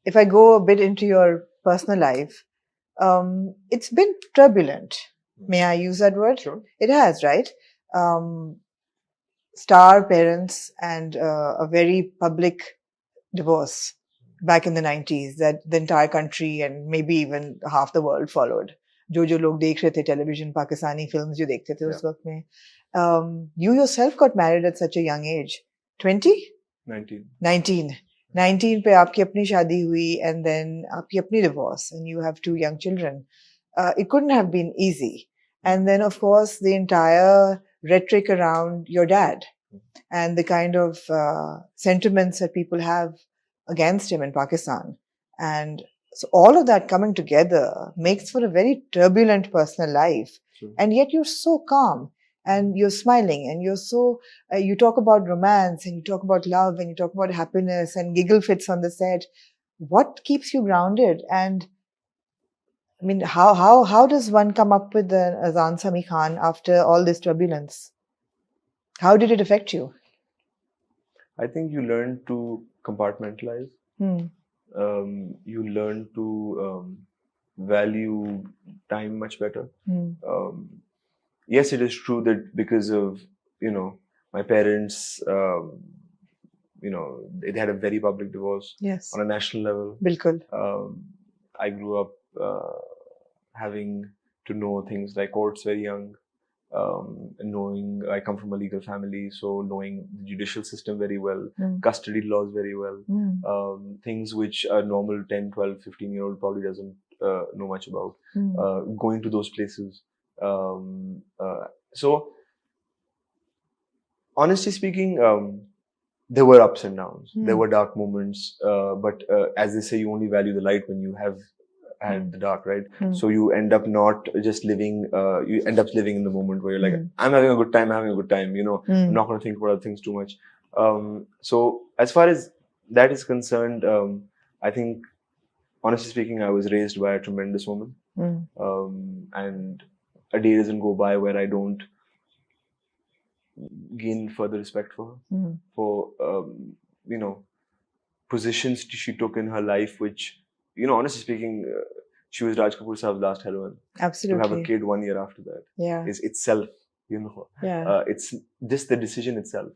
if I go a bit into your personal life, it's been turbulent. May I use that word? Sure. It has, right? Star parents and a very public divorce back in the 90s that the entire country and maybe even half the world followed. जो लोग देख रहे थे television Pakistani films जो देखते थे उस वक्त में. You yourself got married at such a young age. 20? 19. 19 पे आपकी अपनी शादी हुई and then आपकी अपनी divorce and you have 2 young children. It couldn't have been easy. And then of course the entire rhetoric around your dad and the kind of sentiments that people have against him in Pakistan. And so all of that coming together makes for a very turbulent personal life. Sure. And yet you're so calm and you're smiling and you're so, you talk about romance and you talk about love and you talk about happiness and giggle fits on the set. What keeps you grounded? And I mean, how does one come up with the Azaan Sami Khan after all this turbulence? How did it affect you? I think you learn to compartmentalize. You learn to value time much better. Yes, it is true that because of, my parents, they had a very public divorce. Yes. On a national level. Bilkul. I grew up having to know things like courts very young. Knowing I come from a legal family, so knowing the judicial system very well, custody laws very well, things which a normal 10, 12, 15-year-old probably doesn't know much about, going to those places. So, honestly speaking, there were ups and downs. There were dark moments, but as they say, you only value the light when you have had the dark, right? So you end up not just living, you end up living in the moment where you're like, I'm having a good time, I'm not going to think about other things too much. So as far as that is concerned, I think, honestly speaking, I was raised by a tremendous woman. And a day doesn't go by where I don't gain further respect for her, for, positions she took in her life, which, honestly speaking, she was Raj Kapoor Saab's last heroine. Absolutely. To have a kid 1 year after that is itself, it's just the decision itself.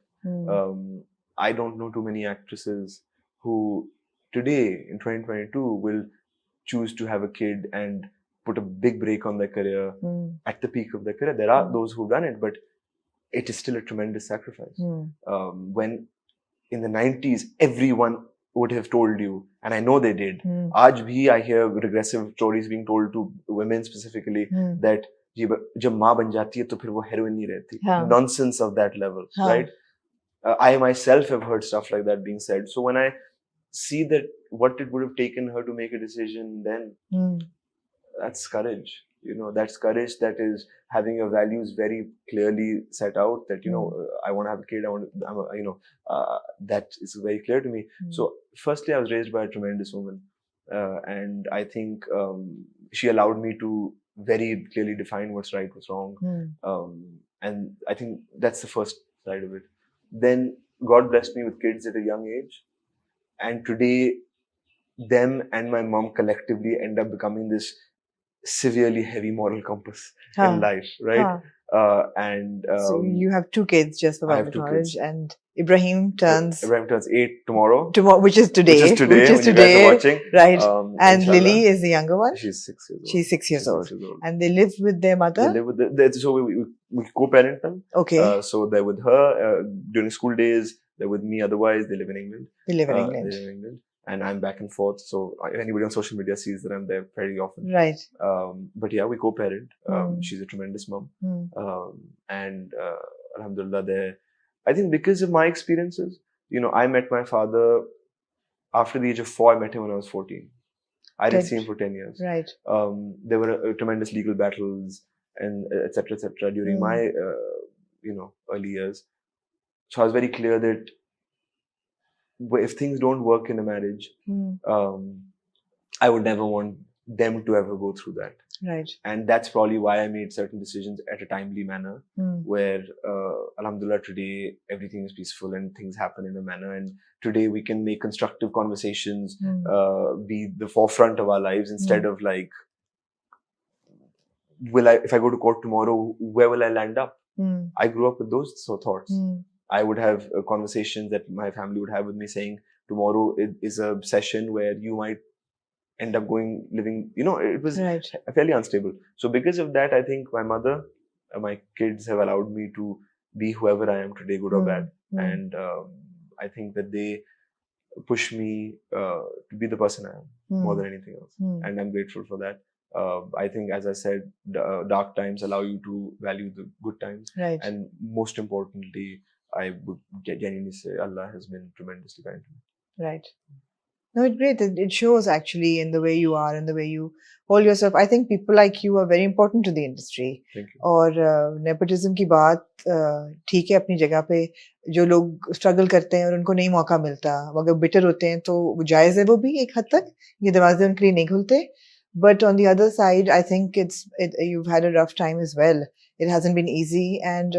I don't know too many actresses who today in 2022 will choose to have a kid and put a big break on their career at the peak of their career. There are those who've done it, but it is still a tremendous sacrifice. When in the 90s, everyone would have told you, and I know they did. Aaj bhi I hear regressive stories being told to women specifically that jab maa ban jati hai to phir wo heroine nahi rehti. Nonsense of that level, right? I myself have heard stuff like that being said. So when I see that what it would have taken her to make a decision then, that's courage. That's courage, that is having your values very clearly set out, that, I want to have a kid, that is very clear to me. So firstly, I was raised by a tremendous woman. And I think she allowed me to very clearly define what's right, what's wrong. And I think that's the first side of it. Then God blessed me with kids at a young age. And today, them and my mom collectively end up becoming this severely heavy moral compass in life, right? So you have 2 kids, just for public knowledge, and Ibrahim turns 8 tomorrow, which is today. Which is today. When you guys are watching, right? And inshallah. Lily is the younger one. She's 6 years old. She's 6 years old. And they live with their mother. They live with so we co-parent them. Okay. So they're with her during school days. They're with me. Otherwise, they live in England. They live in England. They live in England. And I'm back and forth. So if anybody on social media sees that I'm there fairly often. Right. But yeah, we co-parent. She's a tremendous mom. And alhamdulillah, I think because of my experiences, I met my father after the age of 4. I met him when I was 14. I didn't see him for 10 years. Right. There were tremendous legal battles and et cetera, during my, early years. So I was very clear that if things don't work in a marriage, I would never want them to ever go through that. Right. And that's probably why I made certain decisions at a timely manner, where, alhamdulillah, today everything is peaceful and things happen in a manner. And today we can make constructive conversations, be the forefront of our lives instead of like, if I go to court tomorrow, where will I land up? I grew up with those thoughts. I would have conversations that my family would have with me saying, tomorrow is a session where you might end up living, it was fairly unstable. So because of that, I think my mother, my kids have allowed me to be whoever I am today, good or bad. And I think that they push me to be the person I am more than anything else. And I'm grateful for that. I think, as I said, dark times allow you to value the good times. Right. And most importantly, I would genuinely say Allah has been tremendously kind to me. Right. No, it's great. It shows actually in the way you are and the way you hold yourself. I think people like you are very important to the industry. Thank you. और nepotism की बात ठीक है अपनी जगह पे, जो लोग struggle करते हैं और उनको नहीं मौका मिलता, वो अगर bitter होते हैं तो वो जायज़ है वो भी एक हद तक, ये दरवाजे उनके लिए नहीं खुलते. But on the other side, I think you've had a rough time as well. It hasn't been easy, and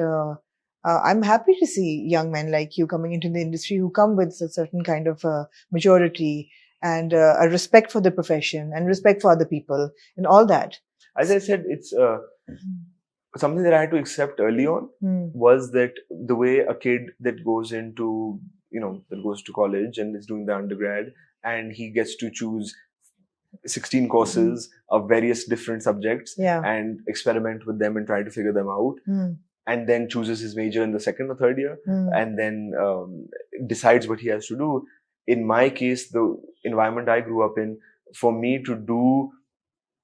I'm happy to see young men like you coming into the industry who come with a certain kind of maturity and a respect for the profession and respect for other people and all that. As I said, it's something that I had to accept early on was that the way a kid that goes into, that goes to college and is doing the undergrad and he gets to choose 16 courses of various different subjects and experiment with them and try to figure them out. And then chooses his major in the second or third year, and then decides what he has to do. In my case, the environment I grew up in, for me to do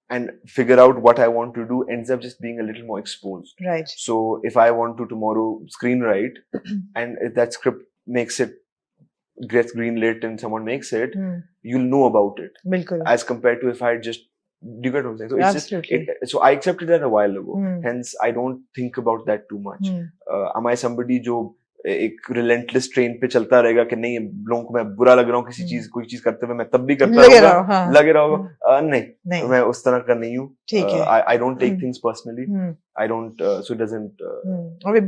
and figure out what I want to do ends up just being a little more exposed. Right. So if I want to tomorrow screenwrite, and if that script gets greenlit and someone makes it, you'll know about it. Bilkul. As compared to if I just, do you get what I'm saying? So it's Absolutely. So I accepted that a while ago. Hence, I don't think about that too much. Am I somebody जो एक relentless train पे चलता रहेगा कि नहीं लोगों को मैं बुरा लग रहा हूँ कोई चीज करते हुए मैं तब भी करता रहूँगा लगे रहोगा नहीं मैं उस तरह का नहीं हूँ. I don't take things personally. I don't, so it doesn't.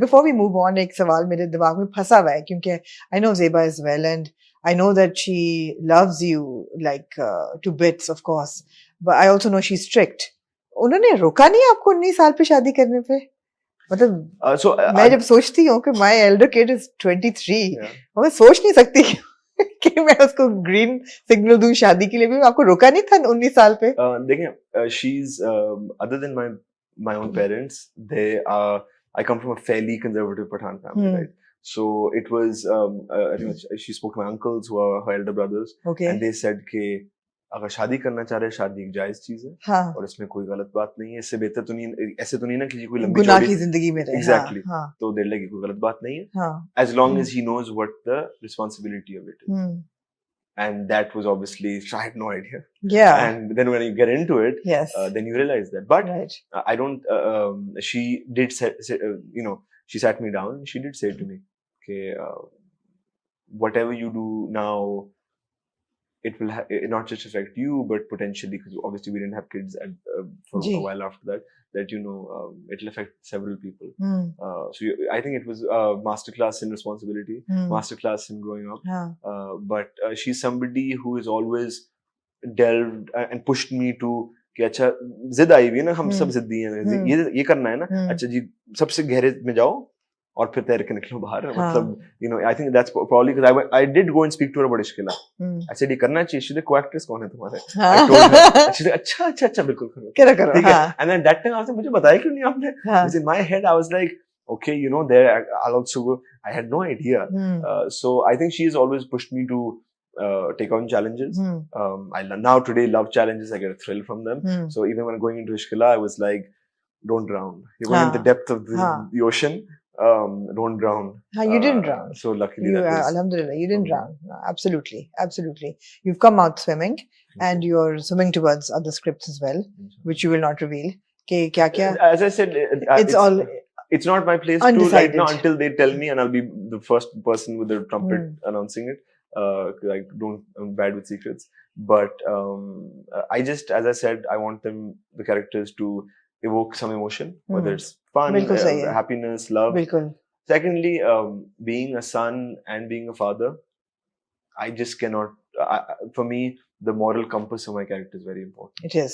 Before we move on, एक सवाल मेरे दिमाग में फंसा हुआ है क्योंकि I know Zeba as well and I know that she loves you like to bits, of course. But I also know she's strict. उन्होंने रोका नहीं आपको 19 साल पे शादी करने पे? मतलब मैं जब सोचती हूँ कि my elder kid is 23, मैं सोच नहीं सकती कि मैं उसको green signal दूँ शादी के लिए भी. आपको रोका नहीं था 19 साल पे? देखिए, she's other than my own parents, I come from a fairly conservative Pathan family, right? So it was, I think she spoke to my uncles who are her elder brothers, and they said कि अगर शादी करना चाह रहे शादी एक जायज चीज है और इसमें कोई गलत बात नहीं है. इससे बेहतर तो नहीं, ऐसे तो नहीं ना कि कोई लंबी गुनाह की जिंदगी में रहे. Exactly. तो देर लगी कोई गलत बात नहीं है, as long as he knows what the responsibility of it is. And that was obviously, I had no idea. Yeah. And then when you get into it, then you realize that. But I don't, she did say, she sat me down and she did say to me, okay, whatever you do now, it will not just affect you, but potentially, because obviously we didn't have kids for a while after that, it'll affect several people. So I think it was a masterclass in responsibility, masterclass in growing up. But she's somebody who has always delved and pushed me to कि अच्छा जिद आई हुई है ना, हम सब जिद्दी हैं, ये करना है ना, अच्छा जी सबसे गहरे में जाओ और फिर तैर के निकलो बाहर. मतलब I think that's probably because I did go and speak to her about Ishkila. I said ये करना चाहिए. She said co-actress कौन है तुम्हारे? I told her. She said अच्छा बिल्कुल करो. ठीक है. And then that time I was like, मुझे बताया क्यों नहीं आपने? Because in my head I was like, okay, there I'll also go. I had no idea. So I think she has always pushed me to take on challenges. I now today love challenges. I get a thrill from them. So even when going into Ishkila, I was like, don't drown. You're going in the depth of the ocean. Don't drown. You didn't drown. So luckily Alhamdulillah, you didn't drown. Absolutely. You've come out swimming and you're swimming towards other scripts as well, which you will not reveal. As I said, it's not my place to right now until they tell me, and I'll be the first person with the trumpet announcing it. like I'm bad with secrets. But I just, as I said, I want the characters to evoke some emotion, whether it's fun, happiness, love. Secondly, being a son and being a father, I just cannot. For me, the moral compass of my character is very important. It is.